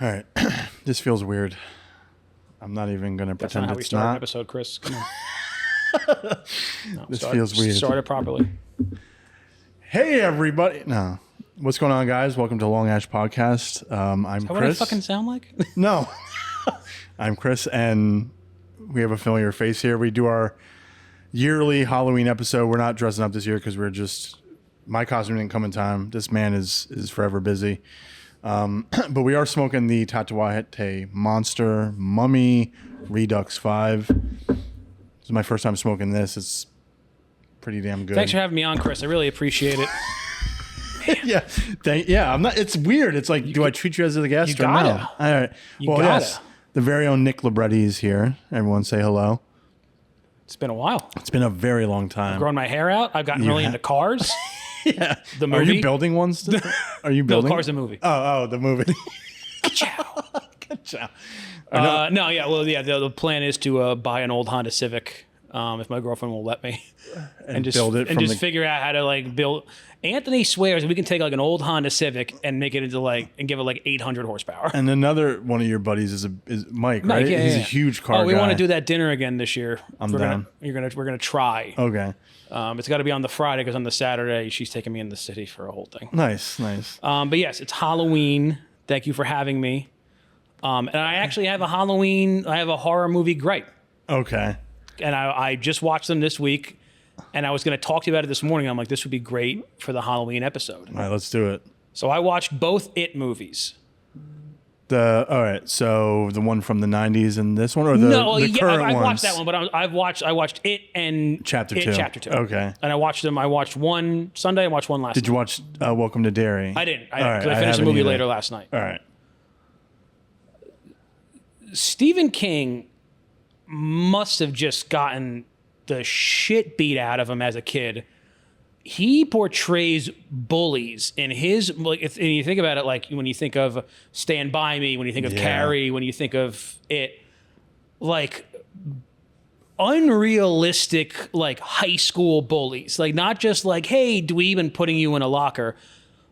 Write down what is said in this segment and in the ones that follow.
All right. This feels weird. I'm not even going to That's pretend not how we it's start an not. episode, Chris. Come on. No, This feels weird. Start it properly. Hey, everybody. No. What's going on, guys? Welcome to Long Ash Podcast. I'm Is that Chris. what I fucking sound like? No. I'm Chris, and we have a familiar face here. We do our yearly Halloween episode. We're not dressing up this year because my costume didn't come in time. This man is forever busy. But we are smoking the Tatuaje Monster Mummy Redux 5. This is my first time smoking this. It's pretty damn good. Thanks for having me on, Chris. I really appreciate it. I'm not. It's weird. It's like, do I treat you as a guest you or gotta. no? All right. You gotta. Yes. The very own Nick Libretti is here. Everyone say hello. It's been a while. It's been a very long time. Growing my hair out. I've gotten really into cars. Yeah. The movie. Are you building one still? Are you building? No, Cars the movie. Oh, the movie. Ka-chow. Ka-chow. The plan is to buy an old Honda Civic if my girlfriend will let me, and just build it and just figure out how to like build. Anthony swears we can take like an old Honda Civic and make it into and give it like 800 horsepower. And another one of your buddies is Mike, right? Yeah, He's yeah. a huge car guy. We want to do that dinner again this year. I'm down. We're gonna try. Okay. It's got to be on the Friday because on the Saturday she's taking me in the city for a whole thing. Nice. But yes, it's Halloween. Thank you for having me. And I actually have a horror movie gripe. Okay. And I just watched them this week, and I was going to talk to you about it this morning. I'm like, this would be great for the Halloween episode. All right, let's do it. So I watched both It movies. All right, so the one from the 90s and this one, or the current I've ones? watched that one, but I watched It and Chapter 2. Chapter 2. Okay. And I watched them. I watched one Sunday and watched one last night. Did you watch Welcome to Derry? I didn't. All right, I finished the movie either. later last night. All right. Stephen King must have just gotten the shit beat out of him as a kid. He portrays bullies in his, and you think about it, like when you think of Stand By Me, when you think of Carrie, when you think of It, like unrealistic, like high school bullies, like not just like, hey, dweeb, and putting you in a locker,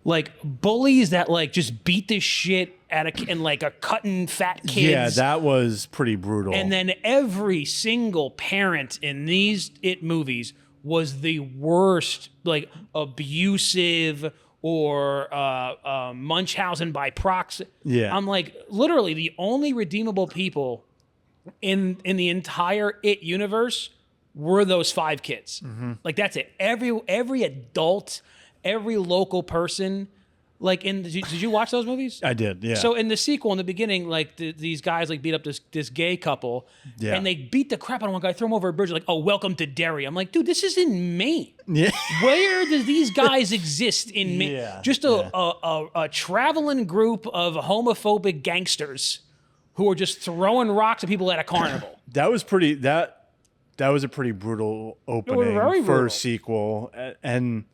like bullies that like just beat the shit and like are cutting fat kids. Yeah, that was pretty brutal. And then every single parent in these It movies was the worst, like abusive or Munchausen by proxy. Yeah. I'm like, literally the only redeemable people in the entire It universe were those 5 kids. Mm-hmm. Like that's it. Every adult, every local person. Like did you watch those movies? I did, yeah. So in the sequel, in the beginning, like these guys like beat up this gay couple, and they beat the crap out of one guy, throw him over a bridge, like, oh, welcome to Derry. I'm like, dude, this is in Maine. Yeah. Where do these guys exist in Maine? Yeah. Just a traveling group of homophobic gangsters who are just throwing rocks at people at a carnival. That was pretty. That was a pretty brutal opening for a sequel, and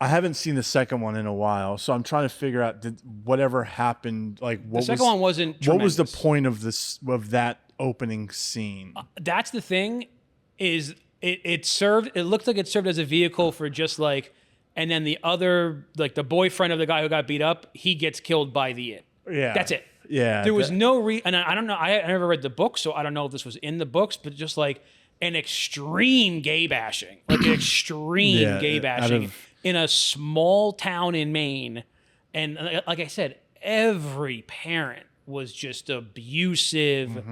I haven't seen the second one in a while, so I'm trying to figure out whatever happened. Like, what the second one wasn't tremendous. What was the point of that opening scene? That's the thing. Is it served? It looked like it served as a vehicle for just like, and then the other, like the boyfriend of the guy who got beat up, he gets killed by the It. Yeah, that's it. Yeah, there was no and I don't know. I never read the book, so I don't know if this was in the books, but just like an extreme gay bashing, like an extreme gay bashing. In a small town in Maine. And like I said, every parent was just abusive,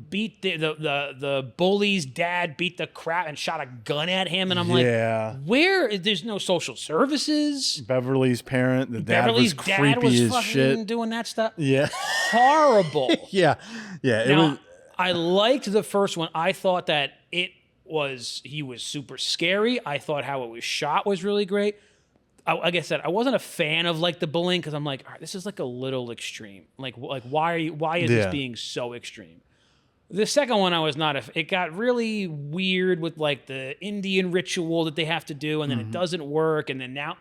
beat the bully's dad beat the crap and shot a gun at him. And I'm like, there's no social services. Beverly's parent, Beverly's dad dad was creepy was as shit. doing that stuff. Yeah. Horrible. Yeah. I liked the first one. I thought that he was super scary. I thought how it was shot was really great. Like I said, I wasn't a fan of like the bullying because I'm like, all right, this is like a little extreme. Like why is this being so extreme? The second one I was not. It got really weird with like the Indian ritual that they have to do, and then it doesn't work, and then now,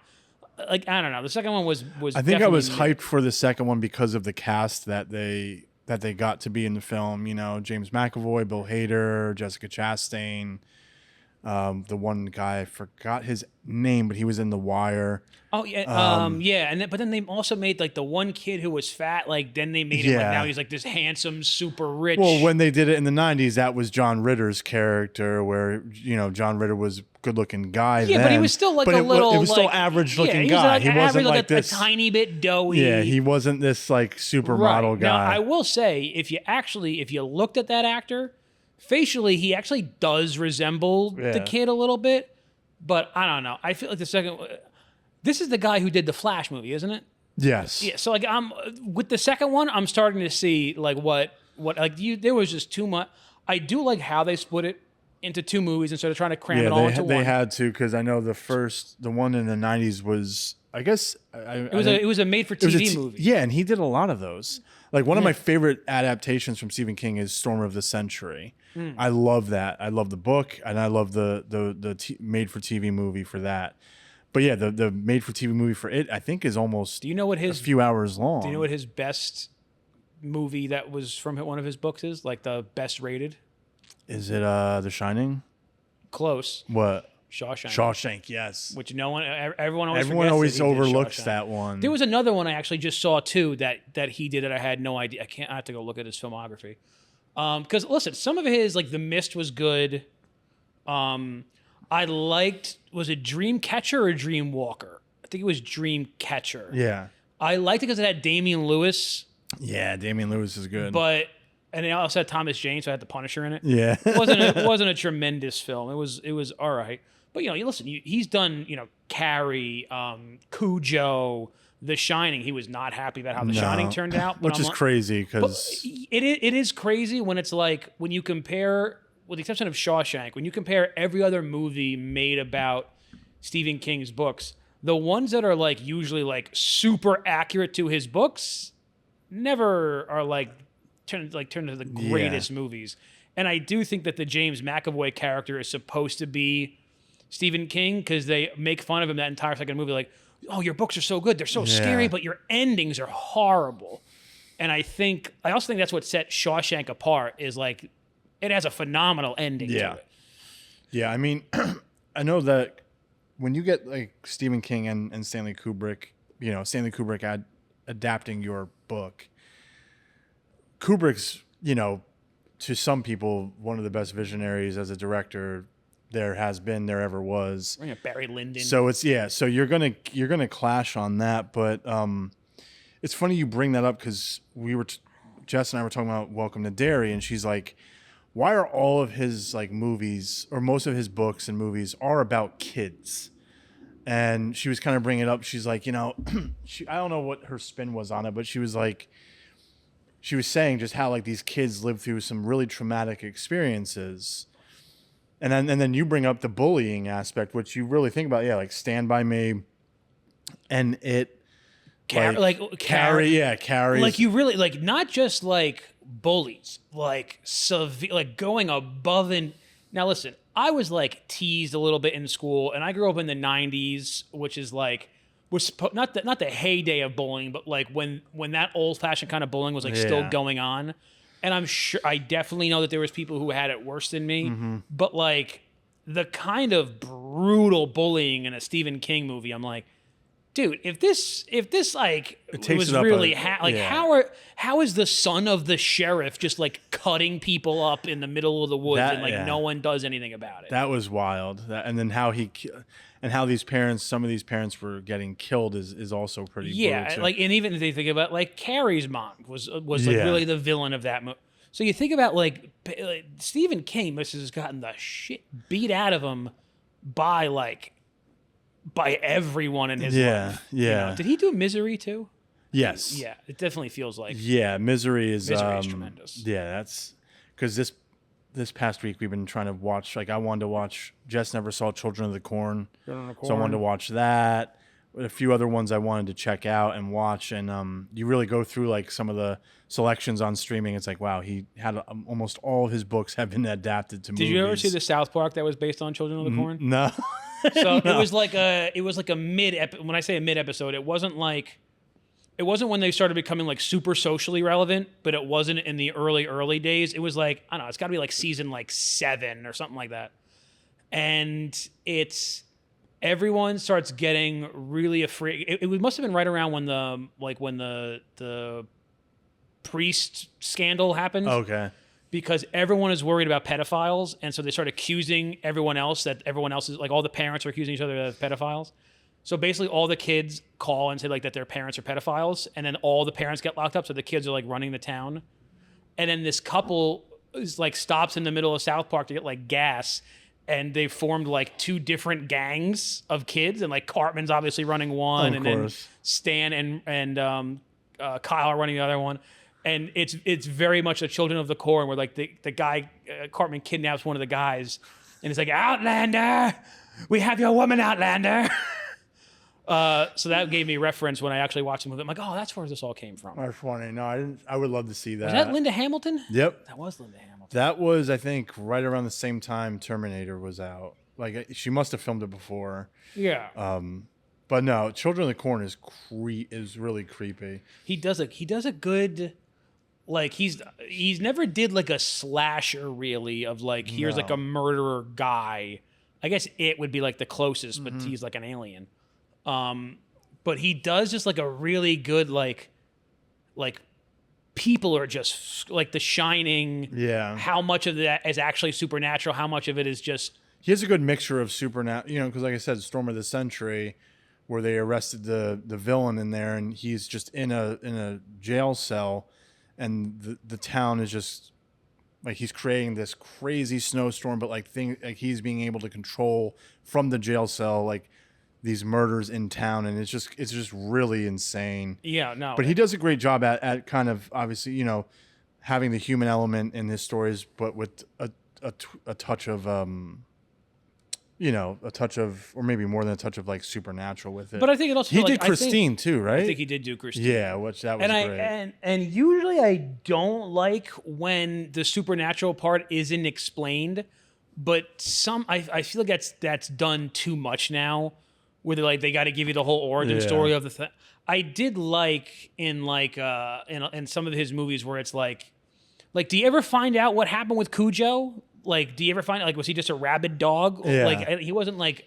like I don't know. The second one was. I think I was hyped for the second one because of the cast that they got to be in the film. You know, James McAvoy, Bill Hader, Jessica Chastain. The one guy, I forgot his name, but he was in The Wire. Oh yeah, yeah, and but then they also made like the one kid who was fat. Like then they made him like now he's like this handsome, super rich. Well, when they did it in the '90s, that was John Ritter's character, where John Ritter was a good-looking guy. Yeah, then, but he was still like a little. It was still average-looking guy. He wasn't like this a tiny bit doughy. Yeah, he wasn't this like supermodel guy. Now, I will say, if you looked at that actor, facially, he actually does resemble the kid a little bit. But I don't know. I feel like this is the guy who did the Flash movie, isn't it? Yes. Yeah. So like I'm with the second one, I'm starting to see like what there was just too much. I do like how they split it into two movies instead of trying to cram it all into one. They had to, because I know the one in the '90s was, I guess, it was a made for TV movie. Yeah, and he did a lot of those. Like one of my favorite adaptations from Stephen King is Storm of the Century. I love that. I love the book, and I love the made for TV movie for that. But yeah, the made for TV movie for it, I think, is almost a few hours long. Do you know what his best movie that was from one of his books is? Like the best rated? Is it The Shining? Close. What? Shawshank. Shawshank, yes. Which everyone always overlooks that one. There was another one I actually just saw too that he did that I had no idea. I have to go look at his filmography. Because listen, some of his like The Mist was good. I liked, was it Dreamcatcher or Dreamwalker? I think it was Dreamcatcher. Yeah. I liked it because it had Damian Lewis. Yeah, Damian Lewis is good. And it also had Thomas Jane, so I had the Punisher in it. Yeah. It wasn't a tremendous film. It was all right. But he's done, Carrie, Cujo, The Shining. He was not happy about how The Shining turned out. Which is crazy because it is crazy when it's like when you compare, with the exception of Shawshank, when you compare every other movie made about Stephen King's books, the ones that are like usually like super accurate to his books never are like turned into the greatest movies. And I do think that the James McAvoy character is supposed to be Stephen King because they make fun of him that entire second movie, like, oh, your books are so good, they're so scary, but your endings are horrible. And I also think that's what set Shawshank apart, is like it has a phenomenal ending to it. Yeah, I mean, I know that when you get like Stephen King and Stanley Kubrick, Stanley Kubrick adapting your book, Kubrick's, to some people, one of the best visionaries as a director there ever was. Barry Lyndon. So so you're gonna clash on that, but it's funny you bring that up because Jess and I were talking about Welcome to Derry, and she's like, why are all of his like movies, or most of his books and movies, are about kids? And she was kind of bringing it up. She's like, I don't know what her spin was on it, but she was like, she was saying just how like these kids live through some really traumatic experiences. And then you bring up the bullying aspect, which you really think about, like Stand By Me, and it Carrie. Like you really like not just like bullies, like severe, like going above and now. Listen, I was like teased a little bit in school, and I grew up in the '90s, which is like was not the heyday of bullying, but like when that old fashioned kind of bullying was like still going on. And I'm sure, I definitely know that there was people who had it worse than me, but like the kind of brutal bullying in a Stephen King movie, I'm like, dude, if this like it was really how is the son of the sheriff just like cutting people up in the middle of the woods and like no one does anything about it? That was wild. And then how some of these parents were getting killed is also pretty brutal too. Like, and even if they think about like Carrie's mom was like really the villain of that movie. So you think about like Stephen King must have gotten the shit beat out of him by everyone in his life. Yeah. Did he do Misery too? Yes. Yeah, it definitely feels like. Yeah, Misery is tremendous. Yeah, that's because this past week we've been trying to watch. Like I wanted to watch. Jess never saw Children of the Corn, so I wanted to watch that. A few other ones I wanted to check out and watch, and you really go through like some of the selections on streaming. It's like, wow, he had almost all of his books have been adapted to movies. Did you ever see the South Park that was based on Children of the Corn? No. So no. It was like a mid. When I say a mid episode, it wasn't when they started becoming like super socially relevant, but it wasn't in the early days. It was like, I don't know, it's got to be like season like 7 or something like that. and everyone starts getting really afraid. It must have been right around when the priest scandal happened. Okay. Because everyone is worried about pedophiles, and so they start accusing everyone else that everyone else is like all the parents are accusing each other of pedophiles. So basically, all the kids call and say like that their parents are pedophiles, and then all the parents get locked up. So the kids are like running the town, and then this couple is like stops in the middle of South Park to get like gas, and they formed like 2 different gangs of kids, and like Cartman's obviously running one, and then Stan and Kyle are running the other one. And it's very much the Children of the Corn, where like the guy Cartman kidnaps one of the guys, and he's like, "Outlander, we have your woman, Outlander." So that gave me reference when I actually watched the movie. I'm like, "Oh, that's where this all came from." That's funny. No, I didn't. I would love to see that. Was that Linda Hamilton? Yep, that was Linda Hamilton. That was, I think, right around the same time Terminator was out. Like she must have filmed it before. Yeah. But no, Children of the Corn is really creepy. He does a good. Like he's never did like a slasher really of like here's like a murderer guy. I guess it would be like the closest, but he's like an alien. But he does just like a really good like people are just like The Shining. Yeah. How much of that is actually supernatural? How much of it is just? He has a good mixture of supernatural, because like I said, Storm of the Century, where they arrested the villain in there, and he's just in a jail cell. And the town is just like he's creating this crazy snowstorm, but like he's being able to control from the jail cell like these murders in town, and it's just really insane. Yeah, no. But he does a great job at kind of obviously having the human element in his stories, but with a touch of a touch of, or maybe more than a touch of like supernatural with it. But I think it also he did Christine too, right? I think he did do Christine. Yeah, which that was great. And usually I don't like when the supernatural part isn't explained, but I feel like that's done too much now, where they got to give you the whole origin story of the thing. I did like in some of his movies where it's like do you ever find out what happened with Cujo? Like, do you ever find out, like, was he just a rabid dog? Yeah. Like, he wasn't like,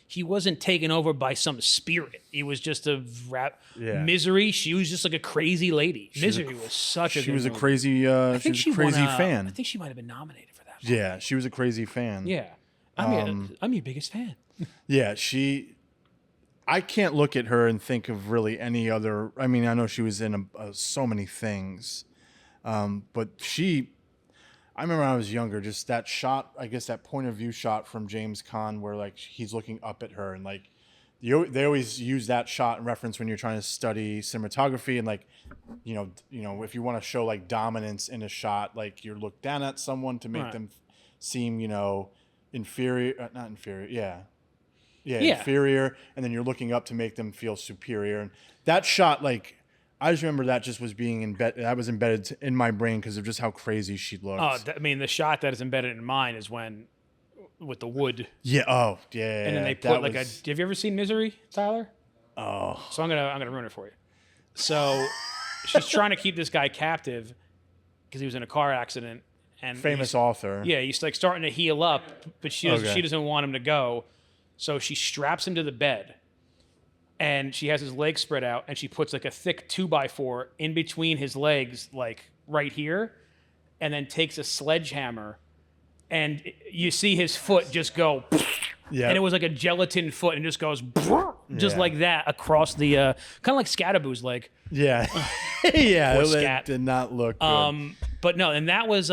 he wasn't taken over by some spirit. He was just a Misery. She was just like a crazy lady. Misery was such a good She was a movie. crazy, she was a crazy fan. I think she might have been nominated for that. Yeah, she was a crazy fan. Yeah. I'm your biggest fan. Yeah, I can't look at her and think of really any other, I mean, I know she was in so many things, but I remember when I was younger, just that shot, I guess that point of view shot from James Caan where like he's looking up at her, and like they always use that shot in reference when you're trying to study cinematography, and like if you want to show like dominance in a shot, like you look down at someone to make them seem inferior, not inferior, inferior, and then you're looking up to make them feel superior. And that shot, like, I just remember that just was being embedded. That was embedded in my brain because of just how crazy she looked. Oh, I mean, the shot that is embedded in mine is when with the wood. Yeah. Oh, yeah. And then they put like have you ever seen Misery, Tyler? Oh. So I'm gonna ruin it for you. So she's trying to keep this guy captive because he was in a car accident. And famous author. Yeah, he's like starting to heal up, but she doesn't want him to go. So she straps him to the bed. And she has his legs spread out, and she puts like a thick 2x4 in between his legs, like right here, and then takes a sledgehammer, and you see his foot just go, and it was like a gelatin foot, and just goes, just like that across the, kind of like Scattaboo's leg. Yeah, yeah, it did not look good. But no, and that was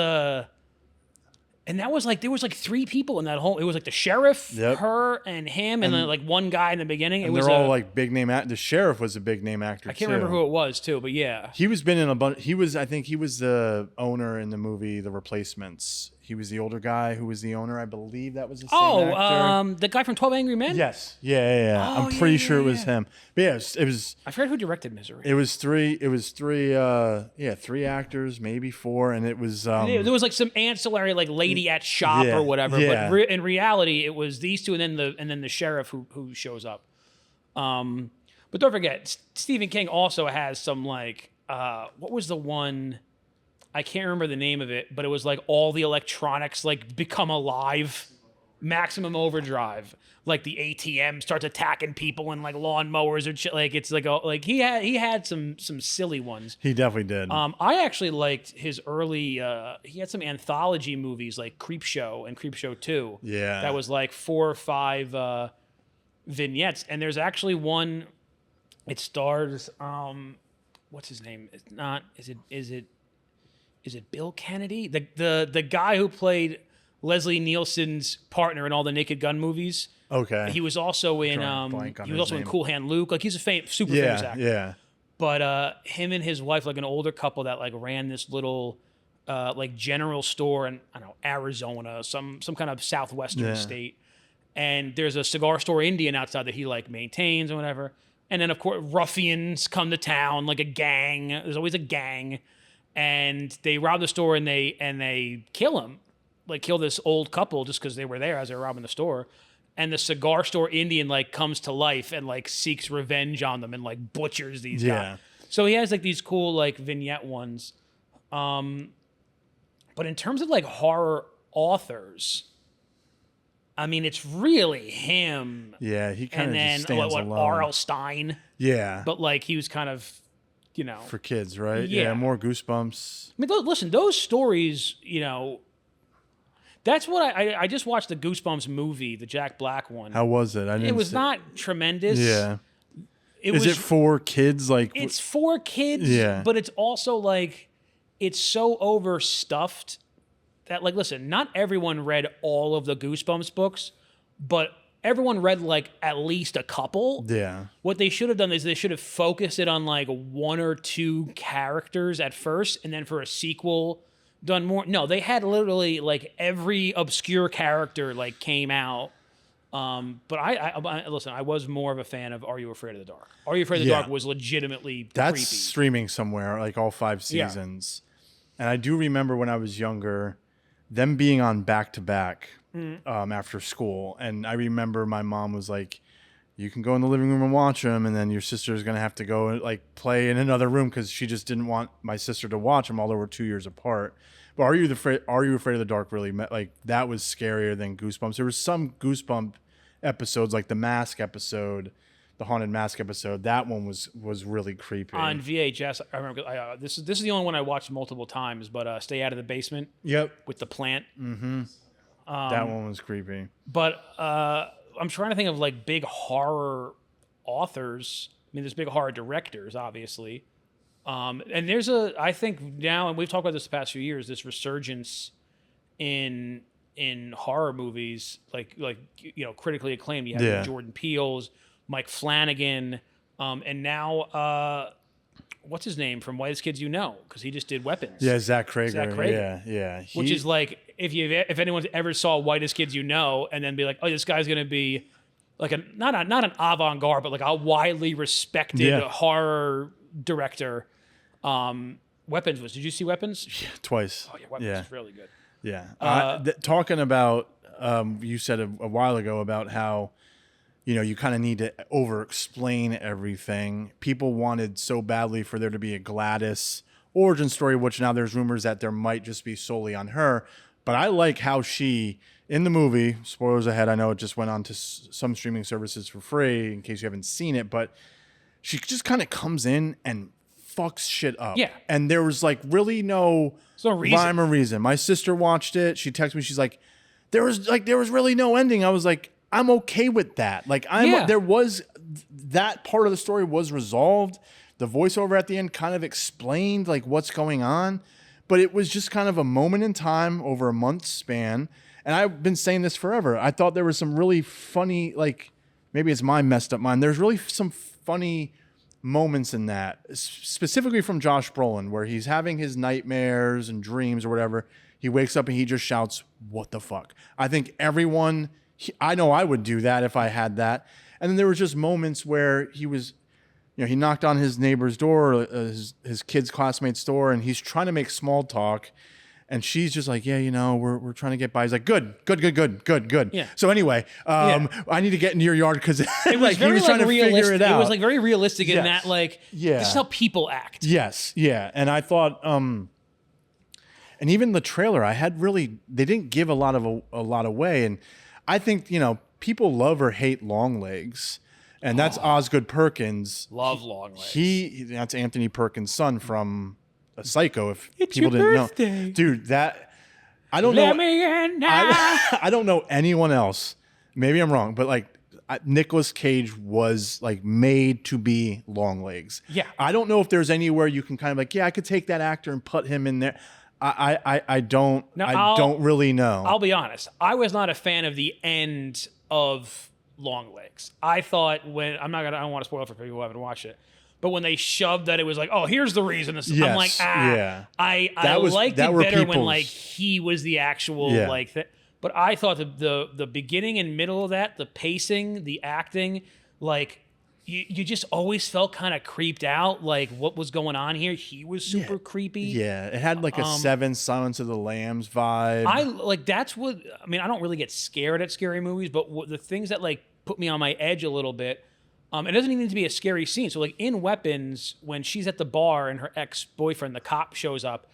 and that was like, there was like 3 people in that whole, it was like the sheriff, her, and him, and then like one guy in the beginning. And they're all like big name actors. The sheriff was a big name actor, I can't remember who it was too, but yeah. He was been in a bunch, I think he was the owner in the movie The Replacements. He was the older guy who was the owner. I believe that was the same actor. The guy from 12 Angry Men? Yes. Yeah. Oh, I'm pretty sure it was him. But yeah, it was. I forgot who directed Misery. It was three. 3 actors, maybe 4, and it was. There was like some ancillary like lady at shop or whatever. Yeah. But in reality, it was these 2, and then the sheriff who shows up. But don't forget, Stephen King also has some like what was the one? I can't remember the name of it, but it was like all the electronics like become alive. Maximum Overdrive, like the ATM starts attacking people and like lawnmowers or shit. Like it's like he had some silly ones. He definitely did. I actually liked his early. He had some anthology movies like Creepshow and Creepshow 2. Yeah, that was like 4 or 5 vignettes, and there's actually one. It stars what's his name? It's not. Is it Bill Kennedy? The guy who played Leslie Nielsen's partner in all the Naked Gun movies. Okay. He was also in in Cool Hand Luke. Like he's a super famous actor. Yeah. But him and his wife, like an older couple that like ran this little like general store in, I don't know, Arizona, some kind of southwestern state. And there's a cigar store Indian outside that he like maintains or whatever. And then of course ruffians come to town, like a gang. There's always a gang. And they rob the store and they kill him. Like kill this old couple just because they were there as they were robbing the store. And the cigar store Indian like comes to life and like seeks revenge on them and like butchers these guys. So he has like these cool like vignette ones. But in terms of like horror authors, I mean, it's really him. Yeah, he kind of just stands alone. R.L. Stein. Yeah. But like he was kind of, you know. For kids, right? Yeah, more Goosebumps. I mean, listen, those stories, you know, that's what I just watched the Goosebumps movie, the Jack Black one. How was it? It was not tremendous. Yeah. Is it for kids? Like it's for kids, but it's also like it's so overstuffed that like listen, not everyone read all of the Goosebumps books, but everyone read like at least a couple. Yeah. What they should have done is they should have focused it on like 1 or 2 characters at first, and then for a sequel done more. No, they had literally like every obscure character like came out. But I listen, I was more of a fan of Are You Afraid of the Dark? Are You Afraid of the Dark was legitimately That's creepy. Streaming somewhere, like all 5 seasons. And I do remember when I was younger, them being on back-to-back after school. And I remember my mom was like, you can go in the living room and watch them, and then your sister's going to have to go like play in another room because she just didn't want my sister to watch them, although we're 2 years apart. But Are You Afraid of the Dark really like that was scarier than Goosebumps. There was some Goosebump episodes, like the Mask episode, the Haunted Mask episode. That one was really creepy. On VHS, I remember this is the only one I watched multiple times, but Stay Out of the Basement. Yep. With the plant. Mm-hmm. That one was creepy. But I'm trying to think of like big horror authors. I mean, there's big horror directors, obviously. And there's I think now, and we've talked about this the past few years, this resurgence in horror movies, like you know, critically acclaimed. You have Jordan Peele's, Mike Flanagan, and now what's his name from Whitest Kids You Know, because he just did Weapons. Yeah, Zach Crager. Yeah. Which is like if anyone ever saw Whitest Kids You Know, and then be like, oh, this guy's gonna be like not an avant-garde, but like a widely respected horror director. Weapons was. Did you see Weapons? Yeah, twice. Oh yeah, Weapons is really good. Yeah. Talking about you said a while ago about how you kind of need to over-explain everything. People wanted so badly for there to be a Gladys origin story, which now there's rumors that there might just be solely on her. But I like how she, in the movie, spoilers ahead, I know it just went on to some streaming services for free in case you haven't seen it, but she just kind of comes in and fucks shit up. Yeah. And there was like really no rhyme or reason. My sister watched it. She texted me. She's like, there was really no ending. I was like, I'm okay with that. Like there was that part of the story was resolved. The voiceover at the end kind of explained like what's going on, but it was just kind of a moment in time over a month span. And I've been saying this forever. I thought there was some really funny, like maybe it's my messed up mind. There's really some funny moments in that, specifically from Josh Brolin, where he's having his nightmares and dreams or whatever. He wakes up and he just shouts, "What the fuck?" I think everyone, I know I would do that if I had that. And then there was just moments where he was, he knocked on his neighbor's door, his kid's classmate's door, and he's trying to make small talk. And she's just like, we're trying to get by. He's like, good. Yeah. So anyway, I need to get into your yard because it was like, he was trying to figure it out. It was like very realistic in that, like, this is how people act. Yes. Yeah. And I thought, and even the trailer, they didn't give a lot away. And I think, people love or hate Longlegs, and that's Osgood Perkins. Love Longlegs. That's Anthony Perkins' son from A Psycho. If It's people your didn't birthday. know, dude, that I don't Let know. me in now. I don't know anyone else. Maybe I'm wrong, but like Nicolas Cage was like made to be Longlegs. Yeah. I don't know if there's anywhere you can kind of like, I could take that actor and put him in there. I don't really know. I'll be honest. I was not a fan of the end of Longlegs. I thought I don't want to spoil it for people who haven't watched it. But when they shoved that, it was like, oh, here's the reason. I'm like, yeah. I liked it better when like he was the actual like. But I thought the beginning and middle of that, the pacing, the acting, like you just always felt kind of creeped out. Like what was going on here? He was super creepy. Yeah, it had like a Seven Silence of the Lambs vibe. That's what I mean. I don't really get scared at scary movies, but the things that like put me on my edge a little bit. It doesn't even need to be a scary scene. So like in Weapons, when she's at the bar and her ex-boyfriend, the cop, shows up,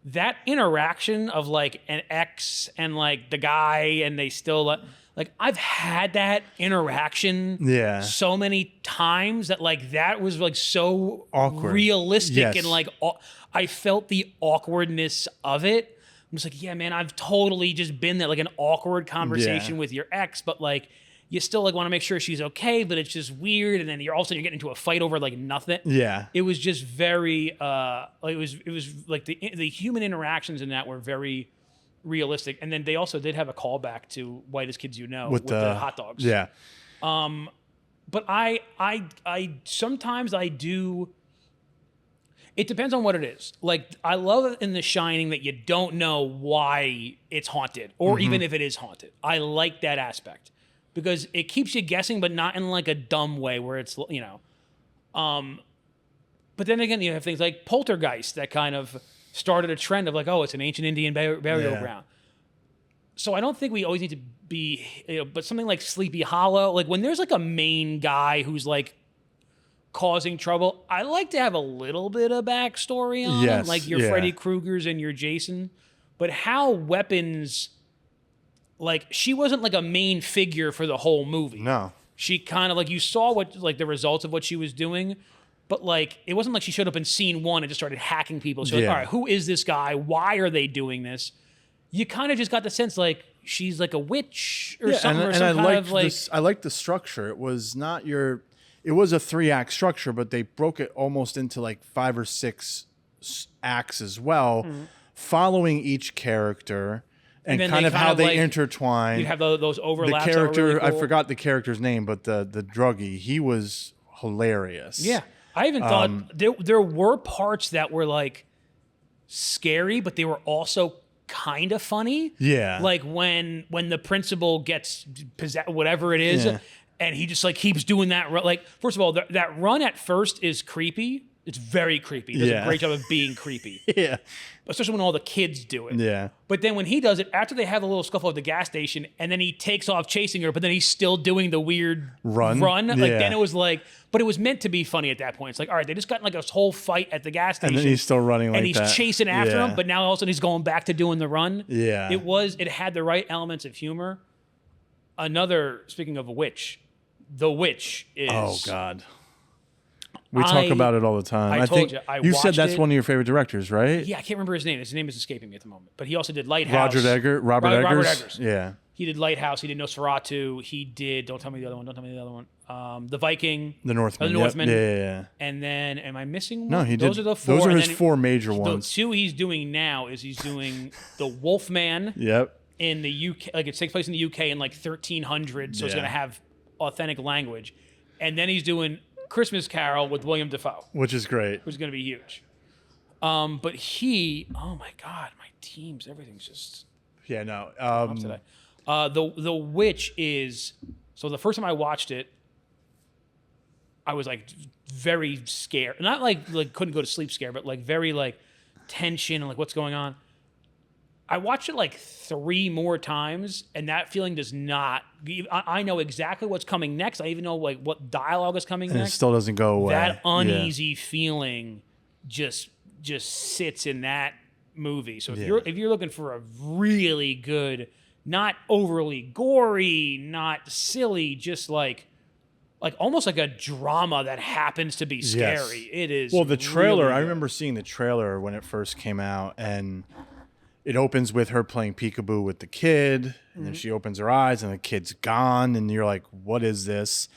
that interaction of like an ex and like the guy and they still like I've had that interaction so many times that like that was like so awkward, realistic and like I felt the awkwardness of it. I'm just like, yeah, man, I've totally just been there, like an awkward conversation with your ex, but like you still like want to make sure she's okay, but it's just weird. And then you're also getting into a fight over like nothing. Yeah. It was just very, it was like the human interactions in that were very realistic. And then they also did have a callback to Whitest Kids You Know with the hot dogs. Yeah. But I sometimes I do. It depends on what it is. Like I love in The Shining that you don't know why it's haunted or even if it is haunted. I like that aspect. Because it keeps you guessing, but not in like a dumb way where it's, But then again, you have things like Poltergeist that kind of started a trend of like, oh, it's an ancient Indian burial ground. So I don't think we always need to be, but something like Sleepy Hollow, like when there's like a main guy who's like causing trouble, I like to have a little bit of backstory on him, like your Freddy Kruegers and your Jason. But how Weapons... Like she wasn't like a main figure for the whole movie. No, she kind of like you saw what like the results of what she was doing, but like it wasn't like she showed up in scene one and just started hacking people. So like, all right, who is this guy? Why are they doing this? You kind of just got the sense like she's like a witch or something. I liked the structure. It was not your. It was a 3-act structure, but they broke it almost into like 5 or 6 acts as well, following each character. And kind of how they intertwine. You'd have those overlaps. The character, really cool. I forgot the character's name, but the druggie, he was hilarious. Yeah. I even thought there were parts that were like scary, but they were also kind of funny. Yeah. Like when the principal gets possessed, whatever it is, and he just like keeps doing that. Like, first of all, that run at first is creepy. It's very creepy. He does a great job of being creepy. Yeah. Especially when all the kids do it. Yeah. But then when he does it, after they have a little scuffle at the gas station, and then he takes off chasing her, but then he's still doing the weird run. Like then it was like, but it was meant to be funny at that point. It's like, all right, they just got in like a whole fight at the gas station. And then he's still running like that. And he's chasing after him, but now all of a sudden he's going back to doing the run. Yeah. It had the right elements of humor. Speaking of a witch, The Witch is... Oh, God. We talk about it all the time. I told you. You said that's one of your favorite directors, right? Yeah, I can't remember his name. His name is escaping me at the moment. But he also did Lighthouse. Robert Eggers? Yeah. He did Lighthouse. He did Nosferatu. He did... Don't tell me the other one. The Viking. The Northman. The Northman. Yep. Yeah. And then, am I missing one? No, he did. Those are the 4. Those are his 4 major ones. The 2 he's doing now is he's doing The Wolfman. Yep. In the UK. Like, it takes place in the UK in like 1300, so it's going to have authentic language. And then he's doing Christmas Carol with William Dafoe, which is great. Which is going to be huge. But oh my God, my teams, everything's just. Yeah, no. Today. The Witch is, so the first time I watched it, I was like very scared. Not like couldn't go to sleep scared, but like very like tension and like what's going on. I watched it like 3 more times, and that feeling does not. I know exactly what's coming next. I even know like what dialogue is coming next. It still doesn't go away. That uneasy feeling just sits in that movie. So if you're looking for a really good not overly gory, not silly, just like almost like a drama that happens to be scary. Yes. It is. Well, the trailer, really I good. remember seeing the trailer when it first came out, and it opens with her playing peekaboo with the kid, and then she opens her eyes and the kid's gone, and you're like, what is this?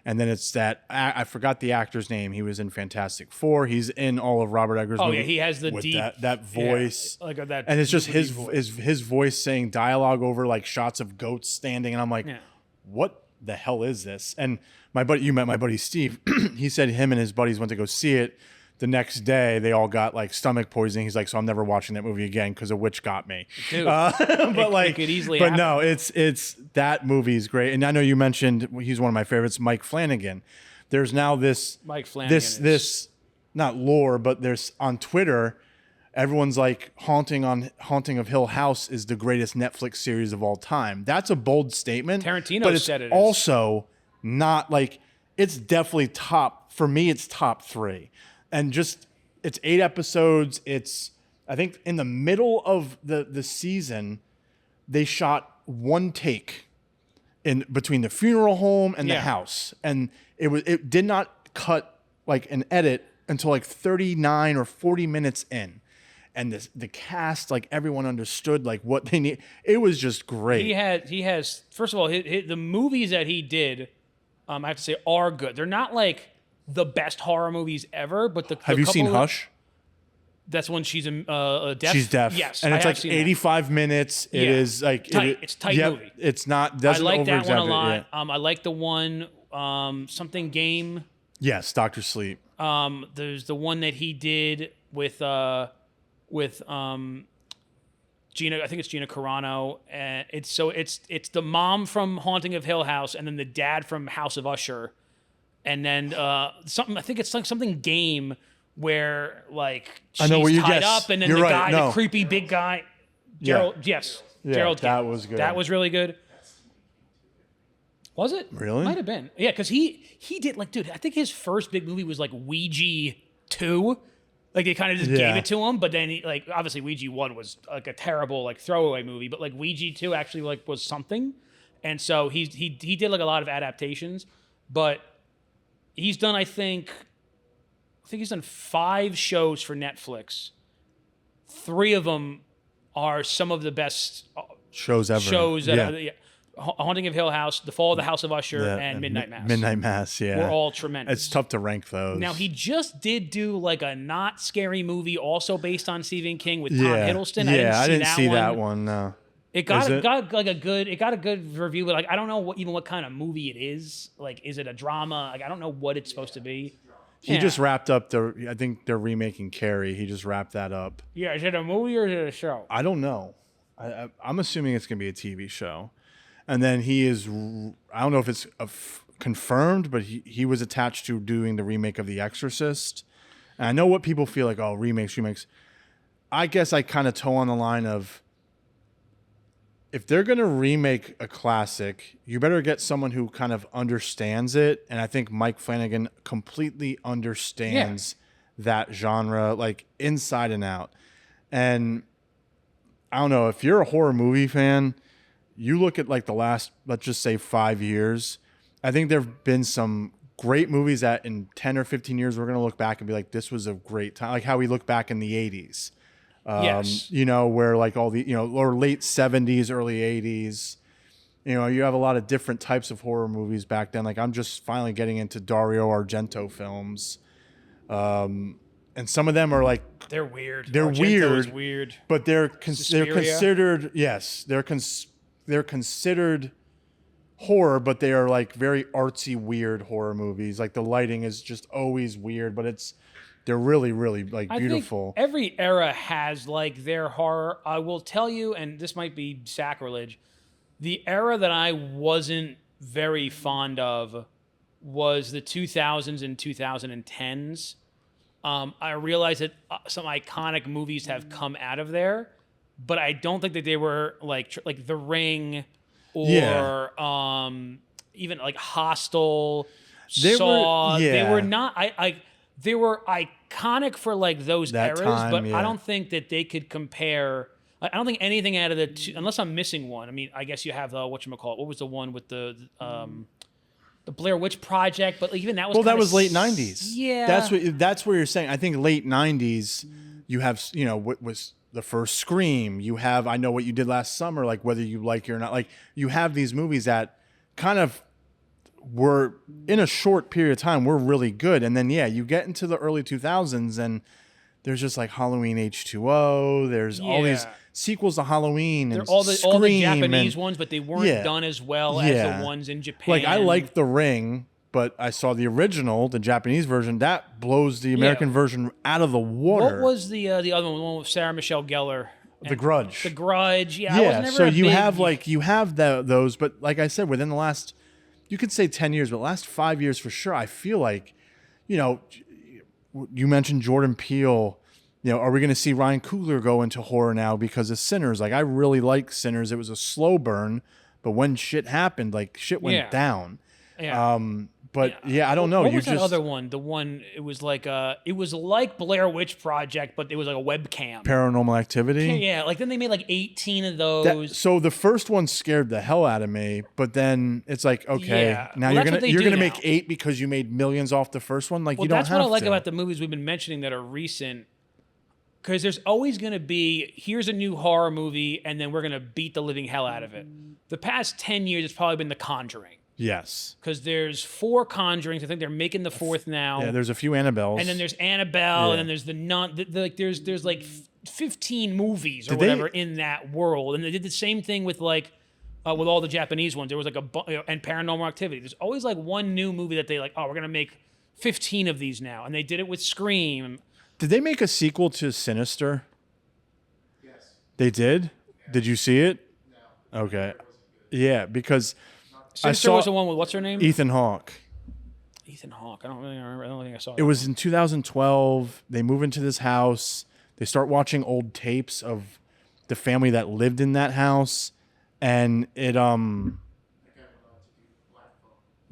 And then it's that, I forgot the actor's name. He was in Fantastic Four. He's in all of Robert Eggers' movies. Oh, yeah, he has the with deep... that voice. Yeah, like that... And it's just his voice. saying dialogue over like shots of goats standing. And I'm like, Yeah. what the hell is this? And my buddy, you met my buddy Steve. He said him and his buddies went to go see it. The next day, they all got like stomach poisoning. He's like, so I'm never watching that movie again because a witch got me. Dude, It could easily but happen. no, it's that movie is great. And I know you mentioned he's one of my favorites, Mike Flanagan. There's now this Mike Flanagan this not lore, but there's on Twitter, everyone's like Haunting of Hill House is the greatest Netflix series of all time. That's a bold statement. Tarantino but it's said it is. also not like, it's definitely for me, it's top 3. And just, it's 8 episodes. It's, I think in the middle of the season, they shot one take in between the funeral home and the house. And it did not cut like an edit until like 39 or 40 minutes in. And the cast, like everyone understood like what they need. It was just great. He has first of all, the movies that he did, I have to say, are good. They're not like the best horror movies ever, but have you seen Hush? That's when she's deaf. She's deaf. Yes, and it's like 85 minutes. It is like tight. It's tight movie. It's not. I like that one a lot. Yeah. I like the one something game. Yes, Dr. Sleep. There's the one that he did with Gina. I think it's Gina Carano, and it's the mom from Haunting of Hill House, and then the dad from House of Usher, and then something. I think it's like something game where like she's tied up, and then You're the right. guy, No. the creepy big guy, Gerald. Yes, Yeah, Gerald. that King. was good. That was really good. Was it? Really? Might have been. Yeah, because he did like, dude. I think his first big movie was like Ouija 2. Like they kind of just gave it to him, but then he, like obviously Ouija 1 was like a terrible like throwaway movie, but like Ouija 2 actually like was something. And so he did like a lot of adaptations, but he's done I think he's done 5 shows for Netflix. 3 of them are some of the best shows ever. Haunting of Hill House, The Fall of the House of Usher, and Midnight Mass. Midnight Mass, yeah. Were all tremendous. It's tough to rank those. Now, he just did do like a not scary movie also based on Stephen King with Tom Hiddleston. Yeah, I didn't see that one. No. It got a good review, but like I don't know what kind of movie it is. Like, is it a drama? Like, I don't know what it's supposed to be. He just wrapped up I think they're remaking Carrie. He just wrapped that up. Yeah, is it a movie or is it a show? I don't know. I'm assuming it's going to be a TV show. And then he is, I don't know if it's confirmed, but he was attached to doing the remake of The Exorcist. And I know what people feel like, oh, remakes. I guess I kind of toe on the line of, if they're going to remake a classic, you better get someone who kind of understands it. And I think Mike Flanagan completely understands that genre, like inside and out. And I don't know, if you're a horror movie fan, you look at like the last, let's just say 5 years, I think there have been some great movies that in 10 or 15 years, we're going to look back and be like, this was a great time. Like how we look back in the 80s. Yes. You know, where like all the, or late 70s, early 80s, you have a lot of different types of horror movies back then. Like I'm just finally getting into Dario Argento films. And some of them are like, they're weird. They're Argento's weird. But they're Suspiria? considered, yes, they're considered horror, but they are like very artsy, weird horror movies. Like the lighting is just always weird, but they're really, really like beautiful. I think every era has like their horror. I will tell you, and this might be sacrilege, the era that I wasn't very fond of was the 2000s and 2010s. I realize that some iconic movies have come out of there, but I don't think that they were like The Ring or even like Hostel, Saw. They were not. They were iconic for like those that eras, time, but I don't think that they could compare. I don't think anything out of the two, unless I'm missing one. I mean, I guess you have whatchamacallit. What was the one with the Blair Witch Project? But even that was that was late 90s. Yeah, that's where you're saying. I think late 90s. You have what was the first Scream. You have I Know What You Did Last Summer. Like whether you like it or not. Like you have these movies that kind of were in a short period of time were really good, and then you get into the early 2000s and there's just like Halloween H2O. There's all these sequels to Halloween and all the Japanese and, ones, but they weren't done as well as the ones in Japan. Like I like The Ring, but I saw the original, the Japanese version. That blows the American version out of the water. What was the other one? The one with Sarah Michelle Gellar. The Grudge. The Grudge. Yeah. I was never so you have those, but like I said, within the last, you could say 10 years, but last 5 years for sure. I feel like, you mentioned Jordan Peele. Are we going to see Ryan Coogler go into horror now because of Sinners? Like I really like Sinners. It was a slow burn, but when shit happened, like shit went down. Yeah. I don't know. What was that other one? The one it was like Blair Witch Project, but it was like a webcam. Paranormal Activity. Yeah, like then they made like 18 of those. So the first one scared the hell out of me, but then it's like, okay, now you're gonna make 8 because you made millions off the first one. Like you don't have to. That's what I like about the movies we've been mentioning that are recent. Because there's always going to be, here's a new horror movie, and then we're going to beat the living hell out of it. The past 10 years, it's probably been The Conjuring. Yes. Because there's 4 Conjurings. I think they're making the 4th now. Yeah, there's a few Annabelles. And then there's Annabelle, and then there's the Nun. There's like 15 movies or whatever in that world. And they did the same thing with with all the Japanese ones. There was like and Paranormal Activity. There's always like one new movie that they we're going to make 15 of these now. And they did it with Scream. Did they make a sequel to Sinister? Yes. They did? Yeah. Did you see it? No. Okay. Yeah, because Sinister was the one with what's her name? Ethan Hawke. Ethan Hawke. I don't really remember. I don't think I saw it. It was in 2012. They move into this house. They start watching old tapes of the family that lived in that house, and it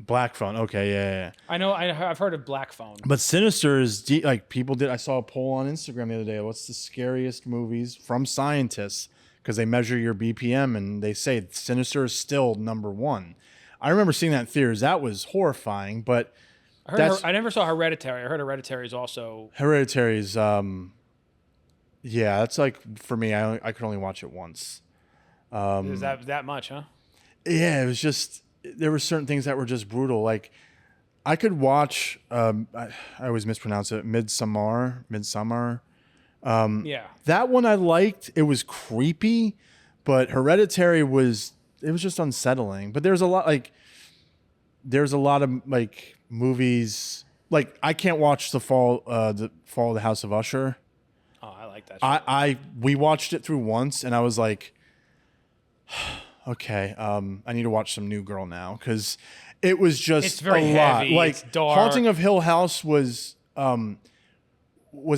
Black Phone. Okay, yeah. I know. I've heard of Black Phone. But Sinister is like people did. I saw a poll on Instagram the other day. What's the scariest movies from scientists? Because they measure your BPM and they say Sinister is still number 1. I remember seeing that in theaters. That was horrifying. But I never saw Hereditary. I heard Hereditary is also. Hereditary's. That's like for me. I could only watch it once. Is that much, huh? Yeah, it was just. There were certain things that were just brutal. Like, I could watch. I always mispronounce it. Midsommar. That one I liked. It was creepy, but Hereditary was. It was just unsettling. But there's a lot of movies. Like I can't watch the Fall of the House of Usher. Oh, I like that. We watched it through once, and I was like. Okay, I need to watch some New Girl now because it was just it's very a lot. Heavy. Like it's dark. Haunting of Hill House was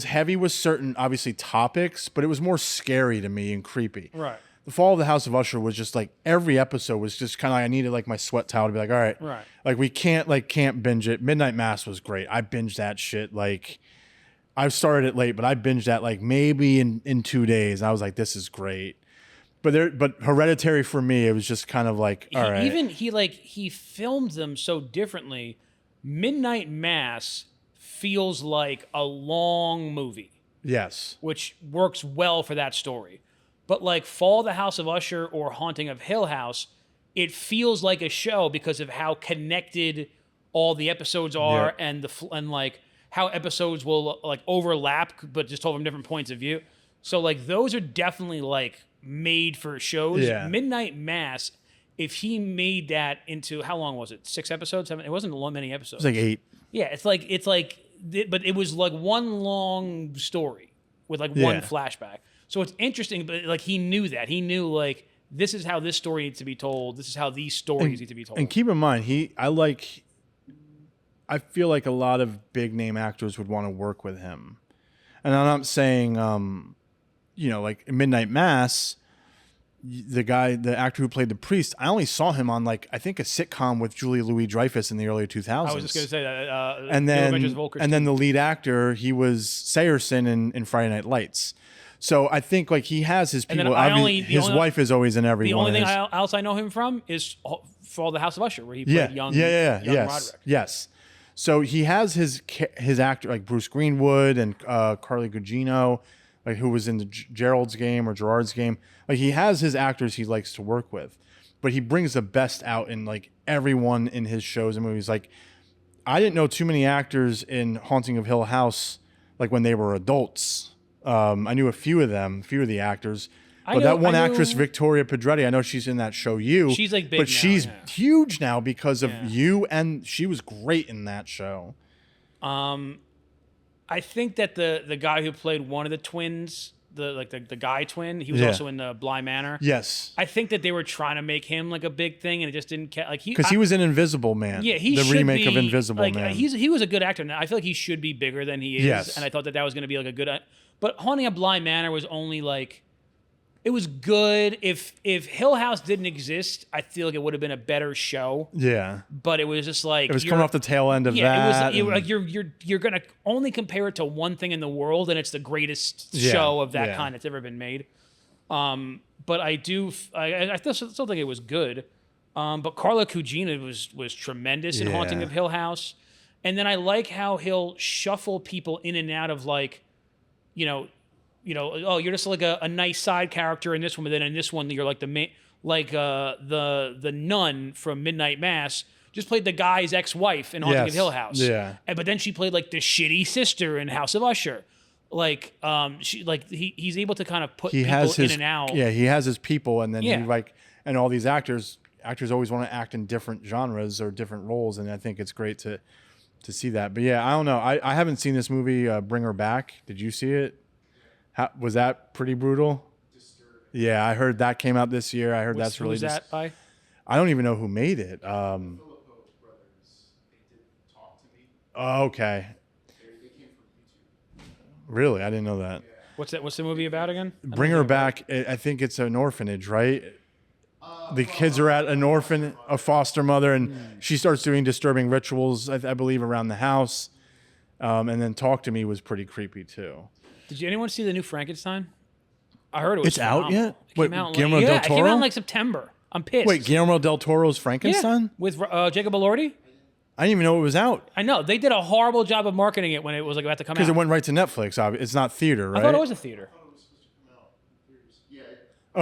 heavy with certain obviously topics, but it was more scary to me and creepy. Right. The Fall of the House of Usher was just like every episode was just kind of like I needed like my sweat towel to be like, all right, like we can't binge it. Midnight Mass was great. I binged that shit like. I started it late, but I binged that like maybe in 2 days. I was like, this is great. But Hereditary for me, it was just kind of like, all right. Even he filmed them so differently. Midnight Mass feels like a long movie. Yes. Which works well for that story. But like Fall of the House of Usher or Haunting of Hill House, it feels like a show because of how connected all the episodes are and like how episodes will like overlap, but just told from different points of view. So like those are definitely like made for shows. Yeah. Midnight Mass, if he made that into how long was it? 6 episodes? 7? It wasn't many episodes. It was like 8. Yeah, but it was like one long story with like one flashback. So it's interesting, but like he knew that. He knew like this is how this story needs to be told. This is how these stories need to be told. And keep in mind, I feel like a lot of big name actors would want to work with him. And I'm not saying like Midnight Mass, the actor who played the priest, I only saw him on like I think a sitcom with Julia Louis-Dreyfus in the early 2000s. I was just going to say that. And then the lead actor, he was Sayerson in Friday Night Lights. So I think like he has his And then people. His wife is always in every The one only of thing his. else I know him from is for the House of Usher, where he played young yes, Roderick. yes. So he has his actor like Bruce Greenwood and Carly Gugino, like who was in the Gerald's Game or Gerard's Game. Like he has his actors he likes to work with, but he brings the best out in like everyone in his shows and movies. Like I didn't know too many actors in Haunting of Hill House, like when they were adults. I knew a few of the actors. But that one actress, Victoria Pedretti, I know she's in that show You. She's like big but now, she's yeah. huge now because of You, and she was great in that show. I think that the guy who played one of the twins, the guy twin, he was also in the Bly Manor. Yes, I think that they were trying to make him like a big thing, and it just didn't like because he was in Invisible Man. Yeah, he the should remake be, of Invisible Man. He was a good actor. Now I feel like he should be bigger than he is. Yes. And I thought that was going to be like a good. But Haunting of Bly Manor was only like. It was good. If Hill House didn't exist, I feel like it would have been a better show. Yeah, But it was just like it was coming off the tail end of that. Yeah, it was like you're gonna only compare it to one thing in the world, and it's the greatest show of that kind that's ever been made. But I still think it was good. But Carla Gugino was tremendous in Haunting of Hill House, and then I like how he'll shuffle people in and out of like, oh, you're just like a nice side character in this one, but then in this one you're like the main, like the nun from Midnight Mass just played the guy's ex-wife in Haunting of Hill House. Yeah. But then she played like the shitty sister in House of Usher. Like he's able to kind of put people in and out. Yeah, he has his people, and then Yeah. he like, and all these actors always want to act in different genres or different roles, and I think it's great to see that. But yeah, I don't know. I haven't seen this movie, Bring Her Back. Did you see it? Was that pretty brutal? Disturbing. Yeah, I heard that came out this year. I heard that's really. Who's that by? I don't even know who made it. Filippo brothers. They did Talk to Me. Oh, okay. They came from YouTube. Really, I didn't know that. What's the movie about again? Bring Her Back. I think it's an orphanage, right? The kids are at a foster mother, and she starts doing disturbing rituals, I believe, around the house. And then Talk to Me was pretty creepy too. Did anyone see the new Frankenstein? I heard it was It's out phenomenal. yet? It came out Guillermo del it came Toro? out in like September. I'm pissed. Wait, Guillermo del Toro's Frankenstein? With Jacob Elordi? I didn't even know it was out I know. They did a horrible job of marketing it when it was like about to come out. because it went right to Netflix. It's not theater, right? I thought it was a theater. I thought it was supposed to come out in theaters. Yeah.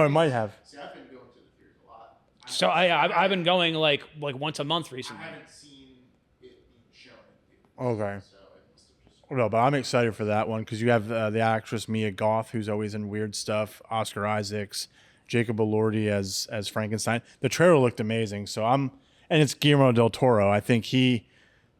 Oh, it might have. See, I've been going to the theaters a lot. So I've been going like once a month recently. I haven't seen it being shown in theaters. Okay. So it must have just. No, but I'm excited for that one because you have the actress Mia Goth, who's always in weird stuff, Oscar Isaacs, Jacob Elordi as Frankenstein. The trailer looked amazing, and it's Guillermo del Toro. I think I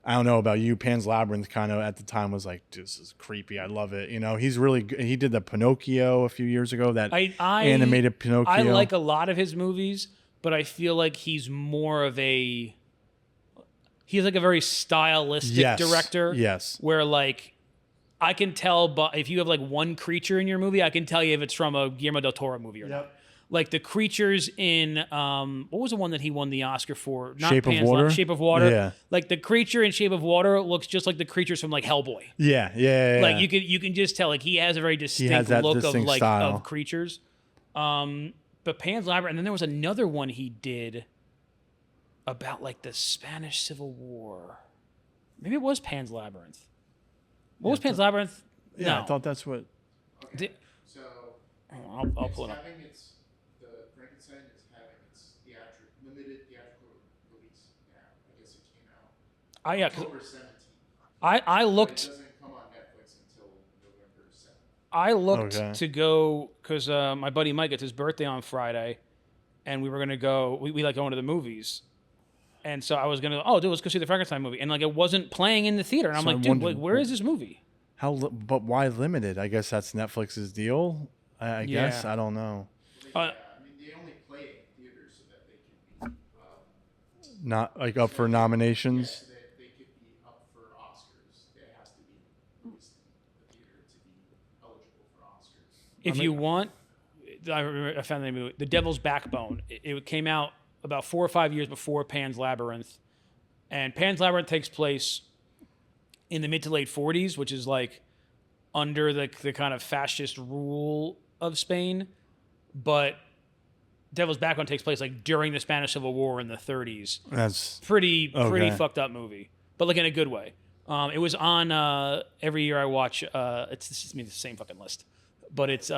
don't know about you, Pan's Labyrinth kind of at the time was like, this is creepy. I love it. He's really good. He did the Pinocchio a few years ago, that animated Pinocchio. I like a lot of his movies, but I feel like he's like a very stylistic director. Yes. Where like I can tell, but if you have like one creature in your movie, I can tell you if it's from a Guillermo del Toro movie or not. Like the creatures in what was the one that he won the Oscar for? Not Shape of Pan's Water? Shape of Water. Yeah. Like the creature in Shape of Water looks just like the creatures from like Hellboy. Yeah. Like you can just tell like he has a very distinct look distinct of like style. of creatures. But Pan's Labyrinth, and then there was another one he did about like the Spanish Civil War. Maybe it was Pan's Labyrinth. What was Pan's Labyrinth? Yeah, No. I thought that's what. Di- So I'll it's pull it up. having the Frankenstein is having its limited theatrical release now. I guess it came out Yeah, 'cause October 17th. I But it looked doesn't come on Netflix until November 7th. I looked Okay. to go because my buddy Mike, it's his birthday on Friday, and we were gonna go. We like going to the movies, and so I was gonna. Oh, dude, let's go see the Frankenstein movie, and like it wasn't playing in the theater, and I'm So I like, dude, wondered- like, where is this movie? But why limited? I guess that's Netflix's deal. I guess Yeah. I don't know. I mean, they only play it in theaters so that they can be Not like up for nominations. so that they could be up for Oscars. It has to be released in the theater to be eligible for Oscars. If you want, I found the movie, The Devil's Backbone. It came out about 4 or 5 years before Pan's Labyrinth, and Pan's Labyrinth takes place in the mid to late 40s, which is like under the kind of fascist rule of Spain, but Devil's Backbone takes place like during the Spanish Civil War in the 30s. That's pretty okay. fucked up movie, but like in a good way. It was on every year I watch. It's the same fucking list, but it's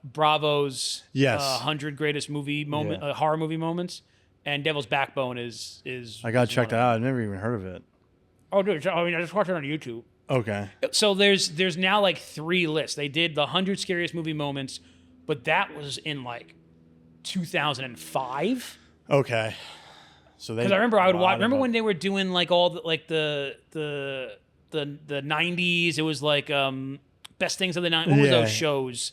Bravo's 100 greatest horror movie moments, and Devil's Backbone is. I gotta check that out. I've never even heard of it. Oh, dude! I mean, I just watched it on YouTube. Okay. So there's now like 3 lists. They did the 100 scariest movie moments, but that was in like 2005. Okay. So because I remember I would watch. Remember when they were doing like all the 90s? It was like best things of the 90s. What was those shows?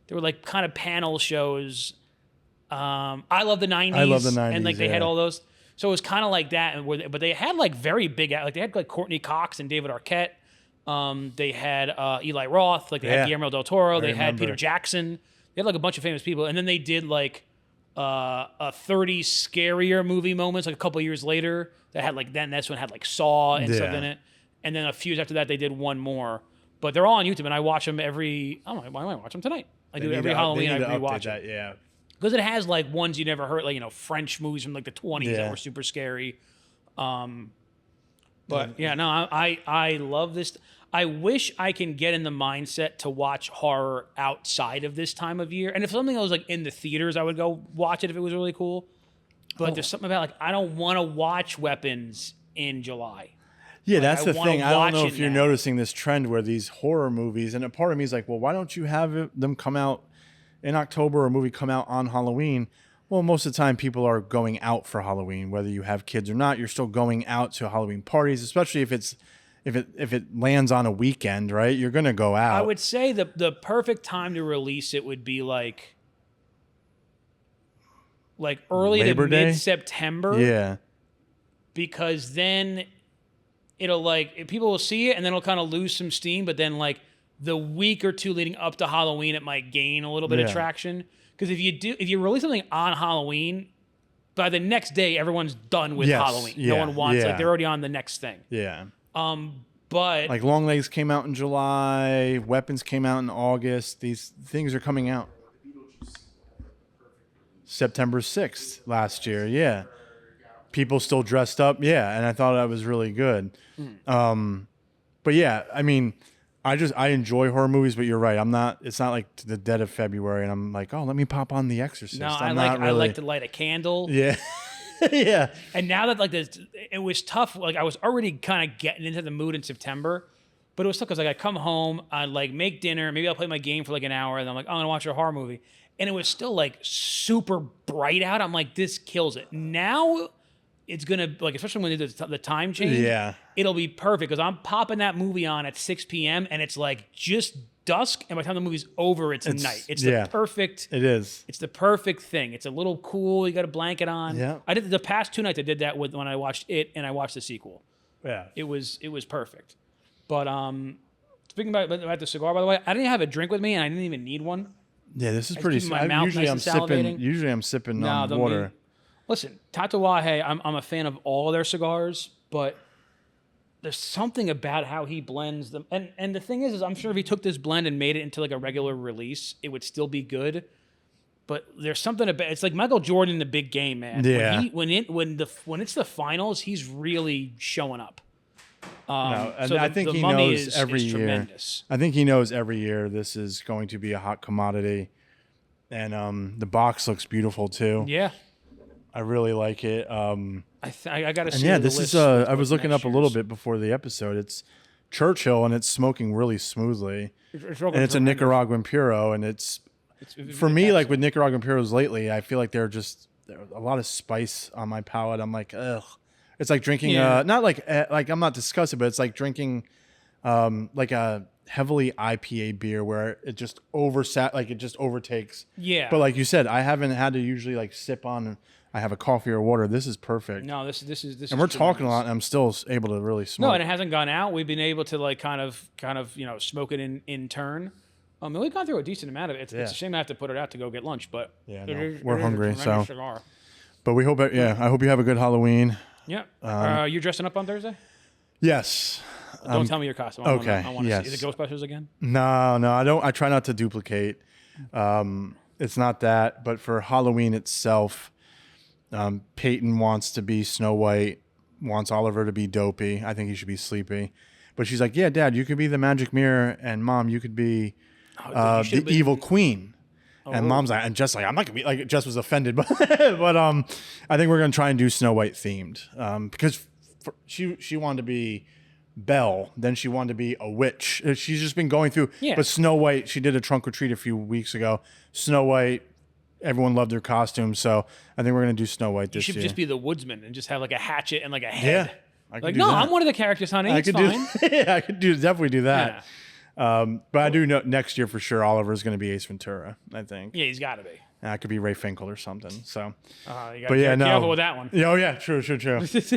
They were like kind of panel shows. I love the 90s. I love the 90s. And like they had all those. So it was kind of like that. But they had like very big. Like they had like Courtney Cox and David Arquette. They had Eli Roth. Like they had Guillermo del Toro. They had Peter Jackson. They had like a bunch of famous people. And then they did like a 30 scarier movie moments like a couple years later that had like this one had like Saw and stuff in it, and then a few years after that they did one more, but they're all on YouTube and I watch them I might watch them tonight. I do every Halloween. I rewatch it because it has like ones you never heard, like French movies from like the 20s that were super scary. But I love this. I wish I can get in the mindset to watch horror outside of this time of year. And if something was like in the theaters, I would go watch it if it was really cool. But there's something about like I don't want to watch Weapons in July. Yeah, that's the thing. I don't know if you're noticing this trend where these horror movies, and a part of me is like, well, why don't you have them come out in October or a movie come out on Halloween? Well, most of the time people are going out for Halloween, whether you have kids or not. You're still going out to Halloween parties, especially if it lands on a weekend, right? You're going to go out. I would say the perfect time to release it would be like early Labor to Day? mid-September. Yeah. Because then it'll like people will see it and then it'll kind of lose some steam, but then like the week or two leading up to Halloween it might gain a little bit of traction. Because if you release something on Halloween, by the next day everyone's done with Halloween. No one wants like they're already on the next thing. Yeah. But like Longlegs came out in July, Weapons came out in August. These things are coming out. September 6th last year, yeah. People still dressed up, yeah, and I thought that was really good. But yeah, I mean, I enjoy horror movies, but you're right. It's not like the dead of February and I'm like, oh, let me pop on The Exorcist. No, I like to light a candle. Yeah. Yeah. And now that like this, it was tough. Like I was already kind of getting into the mood in September, but it was tough because like I come home, I'd like make dinner, maybe I'll play my game for like an hour, and I'm like, oh, I'm gonna watch a horror movie, and it was still like super bright out. I'm like, this kills it. Now it's gonna like, especially when they do the time change. Yeah. It'll be perfect because I'm popping that movie on at 6 p.m. and it's like just dusk, and by the time the movie's over, it's night. It's the perfect. It is. It's the perfect thing. It's a little cool. You got a blanket on. Yeah. I did the past 2 nights. I did that when I watched it and I watched the sequel. Yeah. It was perfect. But speaking about the cigar, by the way, I didn't have a drink with me and I didn't even need one. Yeah, this is pretty. Usually I'm sipping water. Listen, Tatuaje, I'm a fan of all their cigars, but there's something about how he blends them. And the thing is I'm sure if he took this blend and made it into like a regular release, it would still be good. But there's something about it's like Michael Jordan in the big game, man. Yeah. When it's the finals, he's really showing up. I think he knows every year. Tremendous. I think he knows every year this is going to be a hot commodity, and the box looks beautiful too. Yeah. I really like it. I got to see. Yeah, this is. I was looking up a little bit before the episode. It's Churchill, and it's smoking really smoothly. It's a Nicaraguan Puro, and it's for me like with Nicaraguan Puros lately. I feel like there's a lot of spice on my palate. I'm like, ugh. It's like drinking. Not like I'm not disgusted, but it's like drinking, like a heavily IPA beer where it just overtakes. Yeah. But like you said, I haven't had to usually like sip on. I have a coffee or water. This is perfect. No, this is. And we're talking a lot, and I'm still able to really smoke. No, and it hasn't gone out. We've been able to like kind of smoke it in turn. And we've gone through a decent amount of it. It's a shame I have to put it out to go get lunch, but we're hungry. So, cigar. But we hope. I hope you have a good Halloween. Yeah. You're dressing up on Thursday? Yes. Don't tell me your costume. Okay, I want to yes. see. Is it Ghostbusters again? No, I don't. I try not to duplicate. It's not that, but for Halloween itself, Peyton wants to be Snow White, wants Oliver to be Dopey. I think he should be Sleepy. But she's like, yeah, Dad, you could be the magic mirror, and Mom, you could be the evil queen. And Mom's like, and Jess like, I'm not gonna be like. Jess was offended, but I think we're gonna try and do Snow White themed because she wanted to be Belle, then she wanted to be a witch. She's just been going through. Yeah. But Snow White, she did a trunk or treat a few weeks ago. Snow White, everyone loved her costume, so I think we're gonna do Snow White this You should year. just be the woodsman and just have like a hatchet and like a head. Yeah, I could Like, do no, that. I'm one of the characters, honey. I It's could fine. do. I could definitely do that. But I do know next year for sure Oliver's going to be Ace Ventura. I think. Yeah, he's got to be. I could be Ray Finkel or something. So. You got But to yeah, be no. careful with that one. Yeah, oh yeah, true.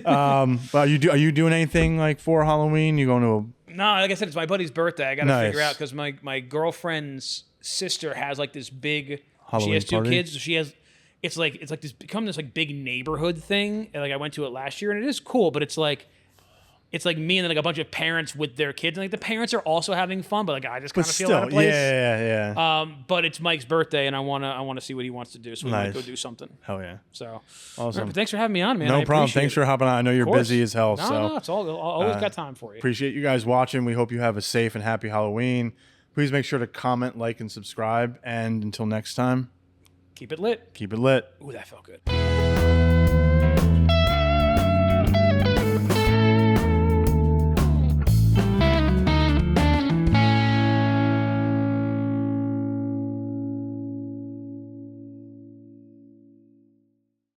But are you doing anything like for Halloween? You going to No, like I said, it's my buddy's birthday. I got to Nice. figure out because my girlfriend's sister has like this big. Halloween she has 2 party? kids. So she has. It's like this become this like big neighborhood thing. And like I went to it last year and it is cool, but it's like me and then like a bunch of parents with their kids. And like the parents are also having fun, but like I just kind of feel out of place. Yeah. But it's Mike's birthday and I wanna see what he wants to do. So we might Nice. go do something. Hell yeah. So Awesome. but thanks for having me on, man. No I problem. appreciate Thanks it. for hopping on. I know you're Of course. busy as hell. No, it's all. I'll always got time for you. Appreciate you guys watching. We hope you have a safe and happy Halloween. Please make sure to comment, like, and subscribe. And until next time, Keep it lit. keep it lit. Ooh, that felt good.